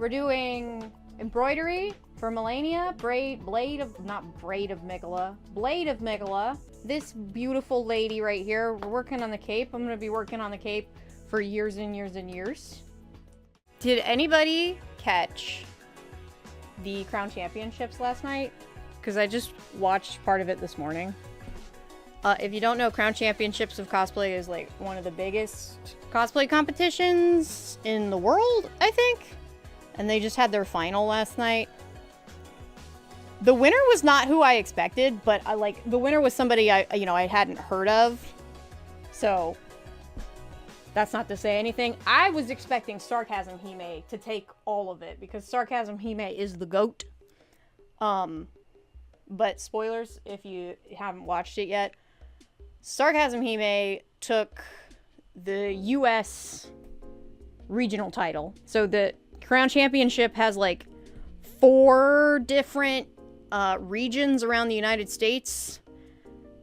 We're doing embroidery for Melania, Blade of Megala. This beautiful lady right here. We're working on the cape. I'm gonna be working on the cape for years and years and years. Did anybody catch the Crown Championships last night? Because I just watched part of it this morning. If you don't know, Crown Championships of Cosplay is like one of the biggest cosplay competitions in the world, I think. And they just had their final last night. The winner was not who I expected, but the winner was somebody I hadn't heard of. So that's not to say anything. I was expecting Sarcasm Hime to take all of it because Sarcasm Hime is the GOAT. But spoilers if you haven't watched it yet. Sarcasm Hime took the US regional title. So the Crown Championship has like 4 different regions around the United States.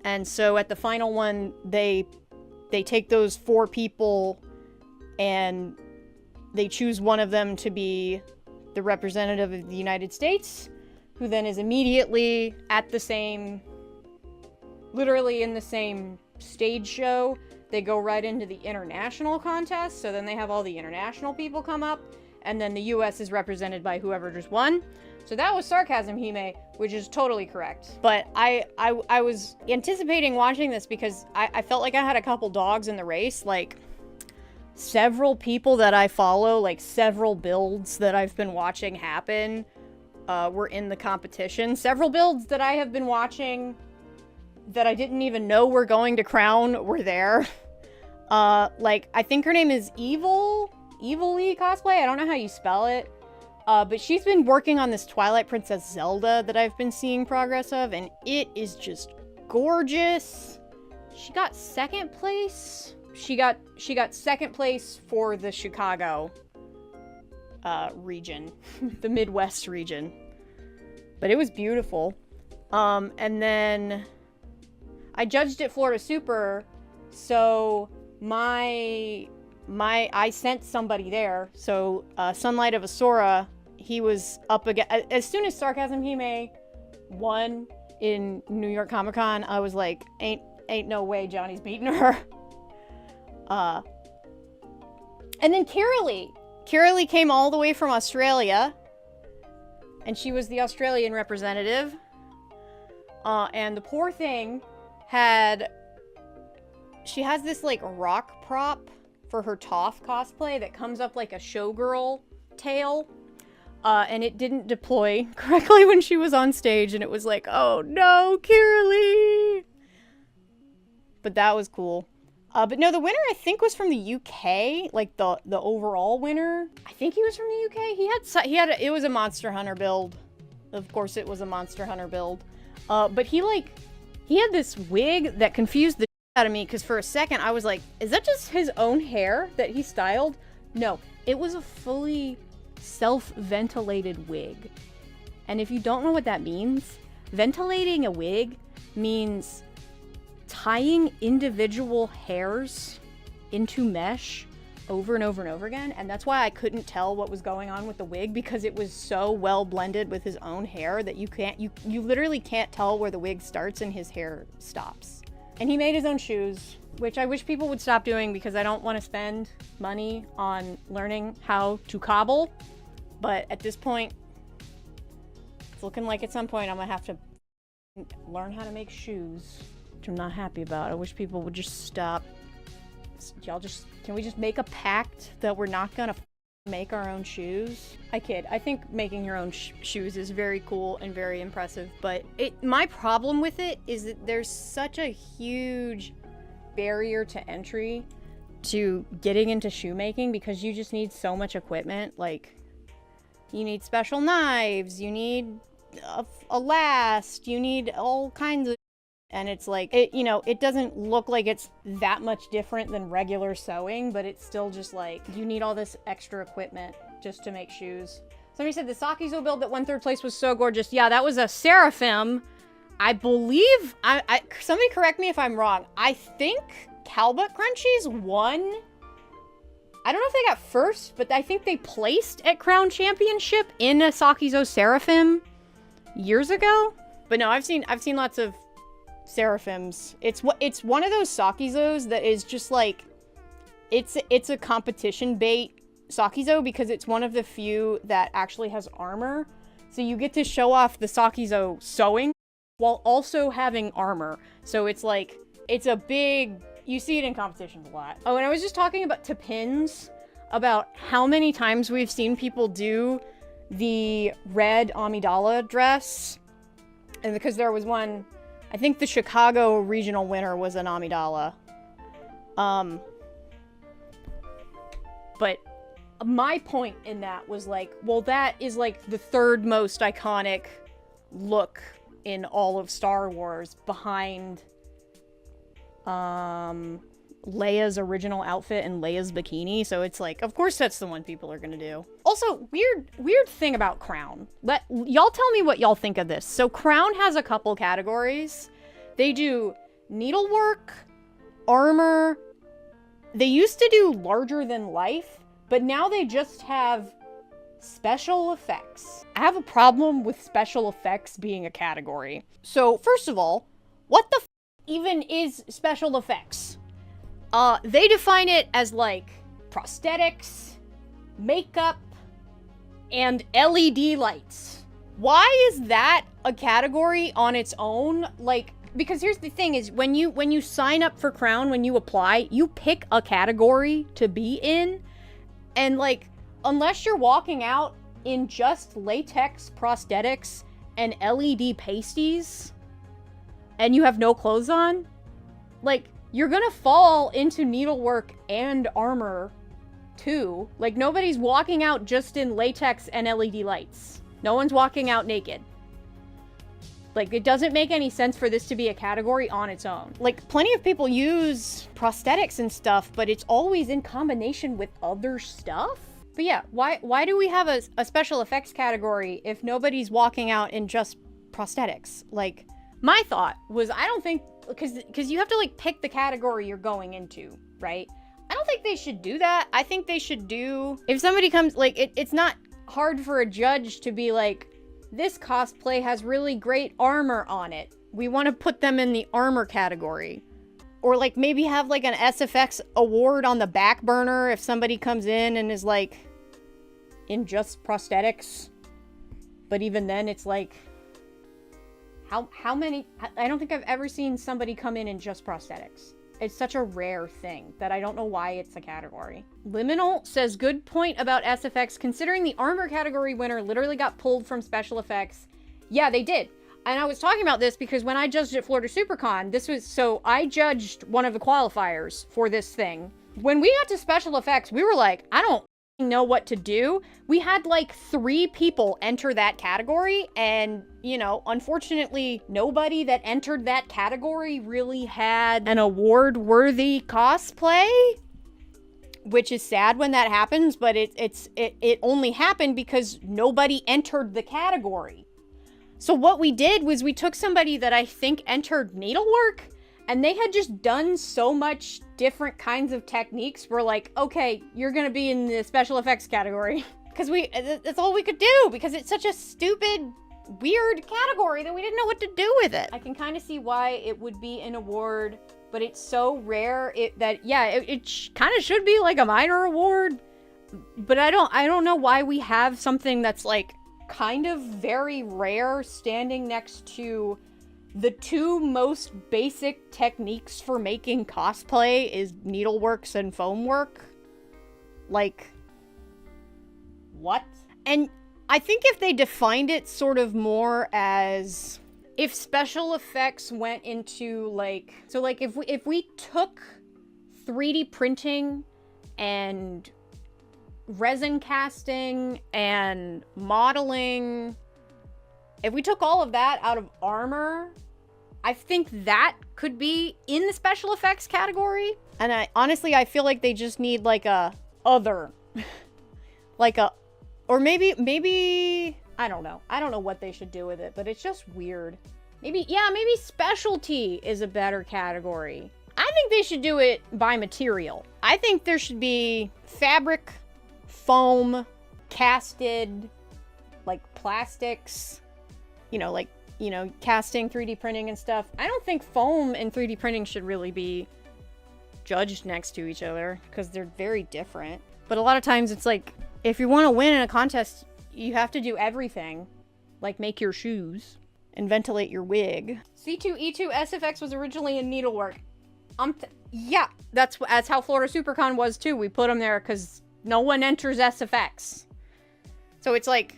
And so at the final one, they take those 4 people and they choose one of them to be the representative of the United States, who then is immediately at the same, literally in the same stage show. They go right into the international contest, so then they have all the international people come up, and then the US is represented by whoever just won. So that was Sarcasm Hime, which is totally correct. But I was anticipating watching this because I felt like I had a couple dogs in the race. Like, several people that I follow, like several builds that I've been watching happen, were in the competition. Several builds that I have been watching that I didn't even know were going to Crown were there. Like, I think her name is Evil Cosplay. I don't know how you spell it. But she's been working on this Twilight Princess Zelda that I've been seeing progress of, and it is just gorgeous. She got 2nd place. She got 2nd place for the Chicago region, the Midwest region. But it was beautiful. And then I judged at Florida Super, so I sent somebody there. So Sunlight of Asura, he was up again. As soon as Sarcasm Hime won in New York Comic Con, I was like, ain't no way Johnny's beating her. And then Carolee came all the way from Australia, and she was the Australian representative. And the poor thing she has this like rock prop for her Toph cosplay that comes up like a showgirl tail. And it didn't deploy correctly when she was on stage, and it was like, oh no, Carolee! But that was cool. But no, the winner I think was from the UK, like the overall winner. I think he was from the UK. It was a Monster Hunter build. Of course it was a Monster Hunter build. But he had this wig that confused the out of me, because for a second I was like, is that just his own hair that he styled? No, it was a fully self-ventilated wig. And if you don't know what that means, ventilating a wig means tying individual hairs into mesh over and over and over again. And that's why I couldn't tell what was going on with the wig, because it was so well blended with his own hair that you literally can't tell where the wig starts and his hair stops. And he made his own shoes, which I wish people would stop doing, because I don't want to spend money on learning how to cobble. But at this point, it's looking like at some point I'm gonna have to learn how to make shoes, which I'm not happy about. I wish people would just stop. Can we just make a pact that we're not gonna make our own shoes? I kid. I think making your own shoes is very cool and very impressive, but my problem with it is that there's such a huge barrier to entry to getting into shoemaking, because you just need so much equipment. Like, you need special knives, you need a last, you need all kinds of, and it's like, it doesn't look like it's that much different than regular sewing, but it's still just like, you need all this extra equipment just to make shoes. Somebody said the Sakizo build that won 3rd place was so gorgeous. Yeah, that was a Seraphim. I believe, somebody correct me if I'm wrong. I think Calbutt Crunchies won. I don't know if they got first, but I think they placed at Crown Championship in a Sakizo Seraphim years ago. But no, I've seen lots of Seraphims. It's one of those Sakizos that is just like, it's a competition bait Sakizo because it's one of the few that actually has armor. So you get to show off the Sakizo sewing while also having armor. So it's like, it's a big, you see it in competitions a lot. Oh, and I was just talking about to pins, about how many times we've seen people do the red Amidala dress. And because there was one, I think the Chicago regional winner was an Amidala. But my point in that was like, well, that is like the third most iconic look in all of Star Wars behind Leia's original outfit and Leia's bikini. So it's like, of course that's the one people are gonna do. Also, weird thing about Crown. Y'all tell me what y'all think of this. So Crown has a couple categories. They do needlework, armor. They used to do larger than life, but now they just have special effects. I have a problem with special effects being a category. So first of all, what the even is special effects? They define it as like prosthetics, makeup, and LED lights. Why is that a category on its own? Like, because here's the thing is when you sign up for Crown, when you apply, you pick a category to be in, and like, unless you're walking out in just latex prosthetics and LED pasties, and you have no clothes on, like, you're gonna fall into needlework and armor, too. Like, nobody's walking out just in latex and LED lights. No one's walking out naked. Like, it doesn't make any sense for this to be a category on its own. Like, plenty of people use prosthetics and stuff, but it's always in combination with other stuff. But yeah, why do we have a special effects category if nobody's walking out in just prosthetics? Like, my thought was, I don't think, because you have to like pick the category you're going into, right? I don't think they should do that. I think they should do, if somebody comes, like, it's not hard for a judge to be like, this cosplay has really great armor on it. We want to put them in the armor category. Or like maybe have like an SFX award on the back burner if somebody comes in and is like in just prosthetics. But even then it's like, how many, I don't think I've ever seen somebody come in just prosthetics. It's such a rare thing that I don't know why it's a category. Liminal says, good point about SFX, considering the armor category winner literally got pulled from special effects. Yeah, they did. And I was talking about this because when I judged at Florida SuperCon, so I judged one of the qualifiers for this thing. When we got to special effects, we were like, I don't know what to do. We had like 3 people enter that category, and you know, unfortunately nobody that entered that category really had an award-worthy cosplay, which is sad when that happens, but it only happened because nobody entered the category. So what we did was we took somebody that I think entered needlework, and they had just done so much different kinds of techniques. We're like, okay, you're gonna be in the special effects category. Because that's all we could do, because it's such a stupid, weird category that we didn't know what to do with it. I can kind of see why it would be an award, but it's so rare that it kind of should be like a minor award. But I don't know why we have something that's like kind of very rare standing next to the 2 most basic techniques for making cosplay is needleworks and foam work. Like, what? And I think if they defined it sort of more as if special effects went into like, so like if we took 3D printing and resin casting and modeling, if we took all of that out of armor, I think that could be in the special effects category. And I feel like they just need like a other, like a, or maybe, I don't know. I don't know what they should do with it, but it's just weird. Maybe specialty is a better category. I think they should do it by material. I think there should be fabric, foam, casted, like plastics, casting, 3D printing and stuff. I don't think foam and 3D printing should really be judged next to each other because they're very different. But a lot of times it's like, if you want to win in a contest, you have to do everything. Like make your shoes and ventilate your wig. C2E2 SFX was originally in needlework. Yeah, that's how Florida SuperCon was too. We put them there because no one enters SFX. So it's like,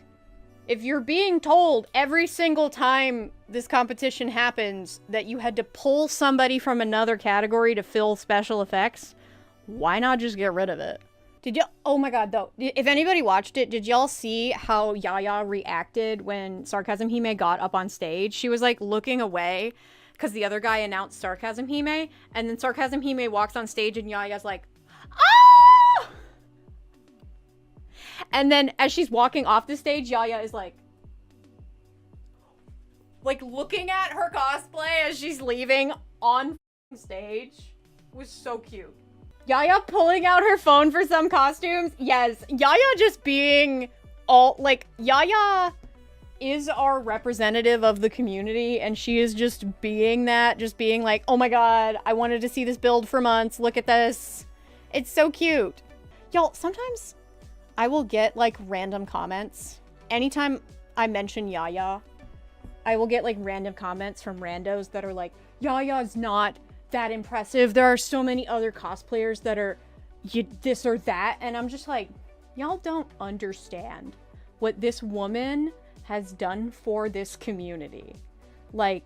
if you're being told every single time this competition happens that you had to pull somebody from another category to fill special effects, why not just get rid of it? Oh my god, though, if anybody watched it, did y'all see how Yaya reacted when Sarcasm Hime got up on stage? She was like looking away because the other guy announced Sarcasm Hime, and then Sarcasm Hime walks on stage and Yaya's like, ah! And then as she's walking off the stage, Yaya is like looking at her cosplay as she's leaving on stage. It was so cute. Yaya pulling out her phone for some costumes. Yes, Yaya just being Yaya is our representative of the community, and she is just being that, just being like, oh my god, I wanted to see this build for months. Look at this. It's so cute. Y'all, sometimes I will get random comments. Anytime I mention Yaya, I will get random comments from randos that are like, Yaya's not that impressive. There are so many other cosplayers that are this or that. And I'm just like, y'all don't understand what this woman has done for this community. We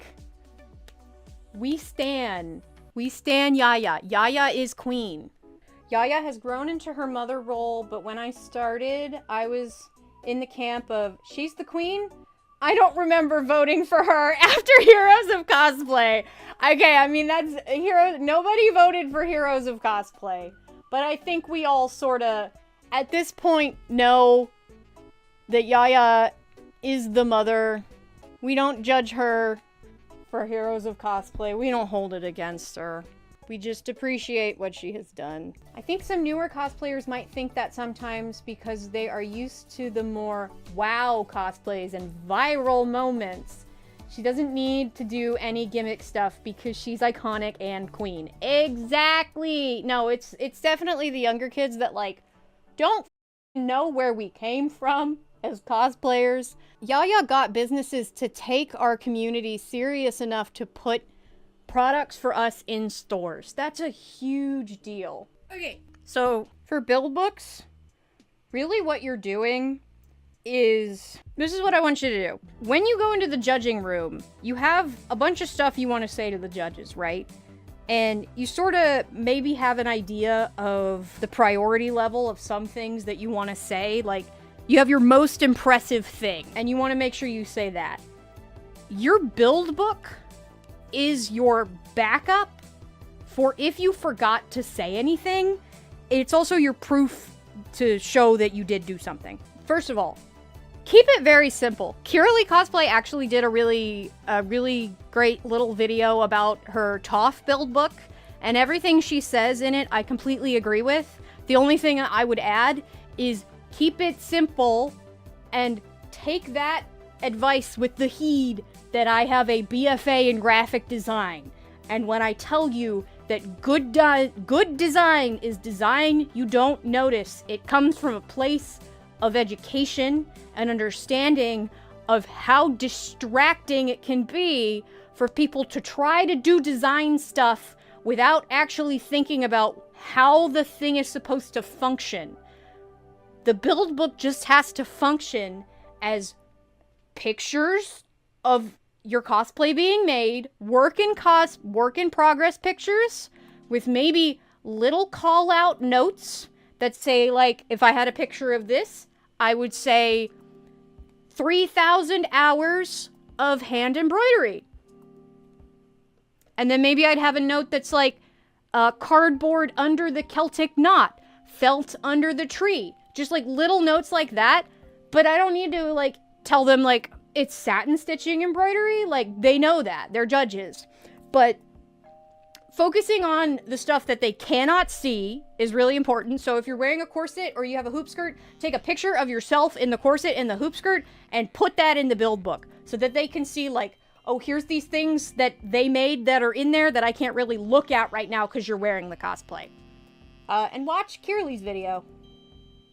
stan Yaya. Yaya is queen. Yaya has grown into her mother role, but when I started, I was in the camp of, she's the queen? I don't remember voting for her after Heroes of Cosplay. Okay, I mean, that's nobody voted for Heroes of Cosplay. But I think we all sorta, at this point, know that Yaya is the mother. We don't judge her for Heroes of Cosplay. We don't hold it against her. We just appreciate what she has done. I think some newer cosplayers might think that sometimes because they are used to the more wow cosplays and viral moments. She doesn't need to do any gimmick stuff because she's iconic and queen. Exactly! No, it's definitely the younger kids that don't know where we came from as cosplayers. Yaya got businesses to take our community serious enough to put products for us in stores. That's a huge deal. Okay, so for build books, really what you're doing is, this is what I want you to do. When you go into the judging room, you have a bunch of stuff you want to say to the judges, right? And you sort of maybe have an idea of the priority level of some things that you want to say. You have your most impressive thing, and you want to make sure you say that. Your build book is your backup for if you forgot to say anything. It's also your proof to show that you did do something. First of all, keep it very simple. Kiralee Cosplay actually did a really great little video about her Toph build book, and everything she says in it I completely agree with. The only thing I would add is keep it simple and take that advice with the heed that I have a BFA in graphic design. And when I tell you that good design is design you don't notice, it comes from a place of education and understanding of how distracting it can be for people to try to do design stuff without actually thinking about how the thing is supposed to function. The build book just has to function as pictures of your cosplay being made, work in progress pictures with maybe little call out notes that say, if I had a picture of this, I would say 3,000 hours of hand embroidery. And then maybe I'd have a note that's cardboard under the Celtic knot, felt under the tree. Just little notes like that. But I don't need to tell them it's satin stitching embroidery. They know that. They're judges. But focusing on the stuff that they cannot see is really important. So if you're wearing a corset or you have a hoop skirt, take a picture of yourself in the corset and the hoop skirt and put that in the build book so that they can see, like, oh, here's these things that they made that are in there that I can't really look at right now because you're wearing the cosplay. And watch Kirli's video,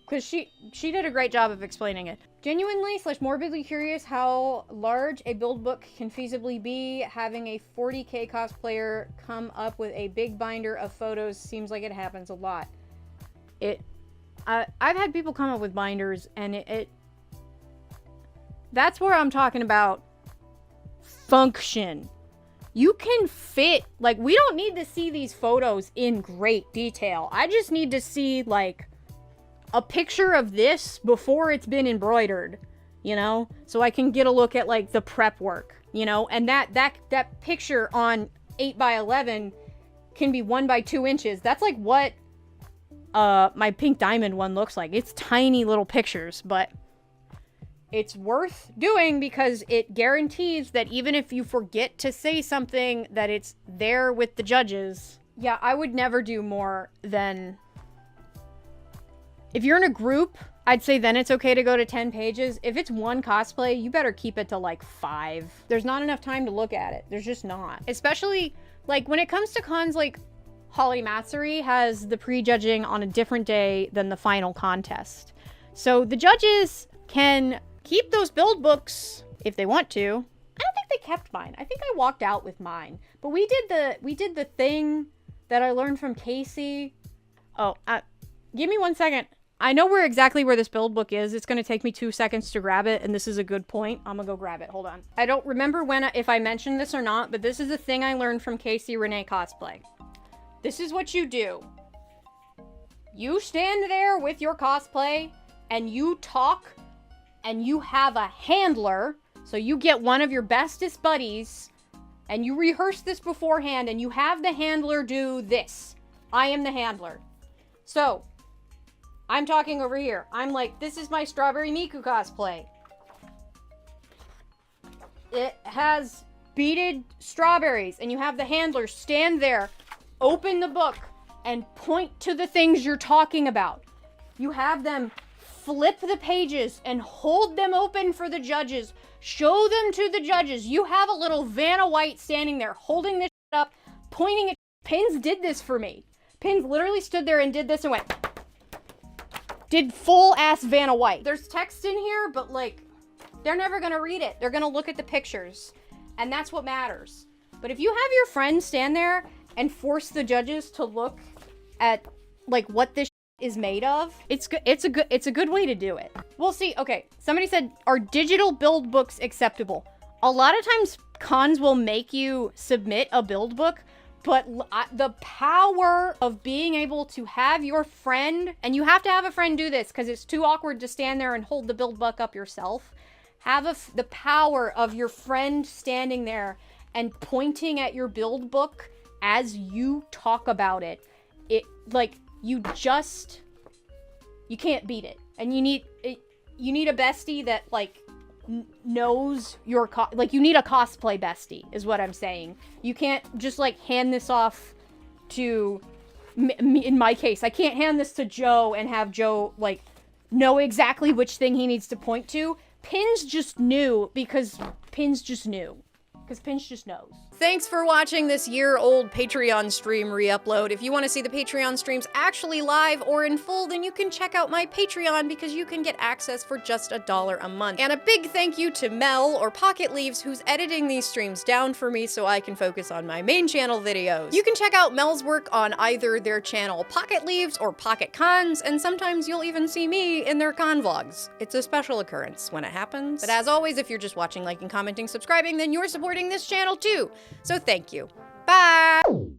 because she did a great job of explaining it. Genuinely / morbidly curious how large a build book can feasibly be. Having a 40k cosplayer come up with a big binder of photos seems like it happens a lot. I've had people come up with binders, and that's where I'm talking about function. You can fit, like, we don't need to see these photos in great detail. I just need to see, like, a picture of this before it's been embroidered, you know? So I can get a look at, like, the prep work, you know? And that picture on 8x11 can be 1 by 2 inches. That's like what my pink diamond one looks like. It's tiny little pictures, but it's worth doing because it guarantees that even if you forget to say something, that it's there with the judges. Yeah, I would never do more than... If you're in a group, I'd say then it's okay to go to 10 pages. If it's one cosplay, you better keep it to like 5. There's not enough time to look at it. There's just not. Especially, like, when it comes to cons, like, Holiday Matsuri has the pre-judging on a different day than the final contest. So the judges can keep those build books if they want to. I don't think they kept mine. I think I walked out with mine. But we did the thing that I learned from Casey. Oh, give me 1 second. I know exactly where this build book is. It's going to take me 2 seconds to grab it, and this is a good point. I'm going to go grab it. Hold on. I don't remember if I mentioned this or not, but this is a thing I learned from Casey Renee Cosplay. This is what you do. You stand there with your cosplay, and you talk, and you have a handler, so you get one of your bestest buddies, and you rehearse this beforehand, and you have the handler do this. I am the handler. So, I'm talking over here. I'm like, this is my Strawberry Miku cosplay. It has beaded strawberries, and you have the handler stand there, open the book, and point to the things you're talking about. You have them flip the pages and hold them open for the judges. Show them to the judges. You have a little Vanna White standing there holding this up, pointing at... Pins did this for me. Pins literally stood there and did this and went... Did full-ass Vanna White. There's text in here, but, like, they're never gonna read it. They're gonna look at the pictures. And that's what matters. But if you have your friend stand there and force the judges to look at, like, what this is made of, it's a good way to do it. We'll see. Okay, somebody said, are digital build books acceptable? A lot of times cons will make you submit a build book, but the power of being able to have your friend, and you have to have a friend do this because it's too awkward to stand there and hold the build book up yourself. Have the power of your friend standing there and pointing at your build book as you talk about it. Like, you can't beat it. And you need a bestie that, like, knows your you need a cosplay bestie is what I'm saying. You can't just, like, hand this off to me. In my case, I can't hand this to Joe and have Joe, like, know exactly which thing he needs to point to. Pins just knew because Pins just knew. Because Pinch just knows. Thanks for watching this year-old Patreon stream re-upload. If you want to see the Patreon streams actually live or in full, then you can check out my Patreon because you can get access for just $1 a month. And a big thank you to Mel, or Pocket Leaves, who's editing these streams down for me so I can focus on my main channel videos. You can check out Mel's work on either their channel Pocket Leaves or Pocket Cons, and sometimes you'll even see me in their con vlogs. It's a special occurrence when it happens. But as always, if you're just watching, liking, commenting, subscribing, then you're supporting this channel too. So thank you. Bye!